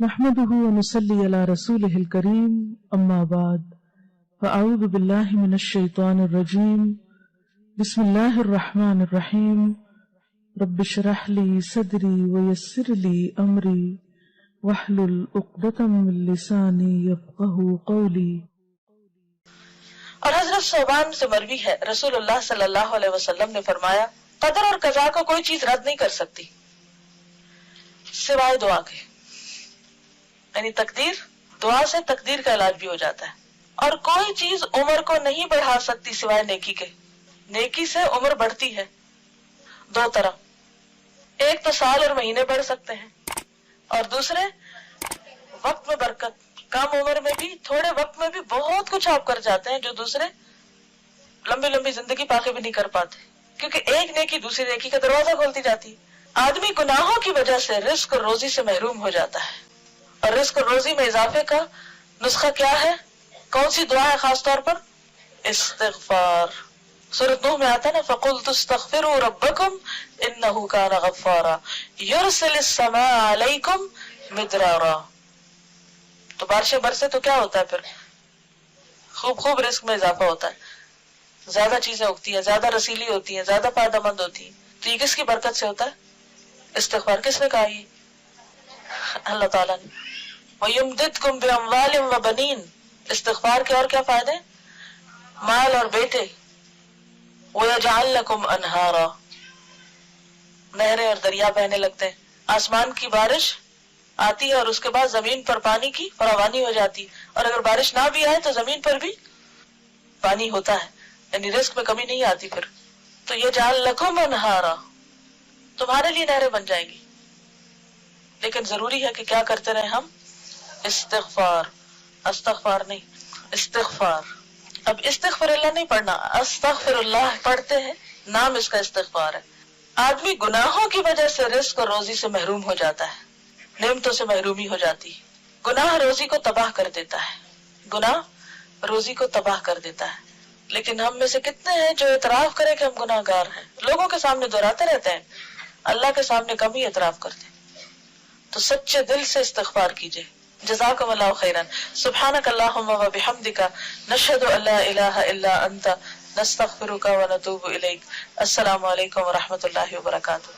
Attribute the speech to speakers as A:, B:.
A: نحمده ونصلي على رسوله الكريم اما بعد فاعوذ بالله من الشيطان الرجيم بسم الله الرحمن الرحيم رب اشرح لي صدري ويسر لي امري واحلل عقدة من لساني يفقهوا قولي۔
B: اور حضرت صوبان سے مروی ہے رسول اللہ صلی اللہ علیہ وسلم نے فرمایا قدر اور قضا کو کوئی چیز رد نہیں کر سکتی سوائے دعا کے، یعنی تقدیر، دعا سے تقدیر کا علاج بھی ہو جاتا ہے۔ اور کوئی چیز عمر کو نہیں بڑھا سکتی سوائے نیکی کے، نیکی سے عمر بڑھتی ہے دو طرح، ایک تو سال اور مہینے بڑھ سکتے ہیں، اور دوسرے وقت میں برکت، کم عمر میں بھی تھوڑے وقت میں بھی بہت کچھ آپ کر جاتے ہیں جو دوسرے لمبی لمبی زندگی پاکے بھی نہیں کر پاتے، کیونکہ ایک نیکی دوسری نیکی کا دروازہ کھولتی جاتی ہے۔ آدمی گناہوں کی وجہ سے رزق اور روزی سے محروم ہو جاتا ہے، اور رزق اور روزی میں اضافے کا نسخہ کیا ہے؟ کون سی دعا ہے خاص طور پر؟ استغفار۔ سورۃ نوح میں آتا ہے نا فَقُلْتُ اسْتَغْفِرُوا رَبَّكُمْ إِنَّهُ كَانَ غَفَّارًا يُرْسِلِ السَّمَاءَ عَلَيْكُمْ مِدْرَارًا۔ تو بارشیں برسے تو کیا ہوتا ہے پھر؟ خوب رزق میں اضافہ ہوتا ہے، زیادہ چیزیں اگتی ہیں، زیادہ رسیلی ہوتی ہیں، زیادہ فائدہ مند ہوتی ہیں۔ تو یہ کس کی برکت سے ہوتا ہے؟ استغفار۔ کس نے کہا یہ؟ اللہ تعالیٰ نے۔ وَيُمْدِدْكُمْ بِأَمْوَالٍ وَبَنِينَ۔ استغفار کے اور کیا فائدے؟ مال اور بیٹے۔ وَيَجْعَلْ لَكُمْ أَنْهَارًا۔ نہریں اور دریا بہنے لگتے ہیں، آسمان کی بارش آتی ہے اور اس کے بعد زمین پر پانی کی فراوانی ہو جاتی، اور اگر بارش نہ بھی آئے تو زمین پر بھی پانی ہوتا ہے، یعنی رزق میں کمی نہیں آتی پھر۔ تو يَجْعَلْ لَكُمْ أَنْهَارًا، تمہارے لیے نہریں بن جائیں گی۔ لیکن ضروری ہے کہ کیا کرتے رہے ہم؟ استغفار، استغفار نہیں، استغفار۔ اب استغفر اللہ نہیں پڑھنا، استغفر اللہ پڑھتے ہیں، نام اس کا استغفار ہے۔ آدمی گناہوں کی وجہ سے رزق اور روزی سے محروم ہو جاتا ہے، نعمتوں سے محرومی ہو جاتی ہے۔ گناہ روزی کو تباہ کر دیتا ہے، گناہ روزی کو تباہ کر دیتا ہے۔ لیکن ہم میں سے کتنے ہیں جو اعتراف کریں کہ ہم گناہ گار ہیں؟ لوگوں کے سامنے دہراتے رہتے ہیں، اللہ کے سامنے کم ہی اعتراف کرتے ہیں۔ تو سچے دل سے استغفار کیجئے۔ جزاکم اللہ خیرا۔ سبحانک اللہم و بحمدک، نشہد ان لا الہ الا انت، نستغفرک و نتوب الیک۔ السلام علیکم و رحمۃ اللہ وبرکاتہ۔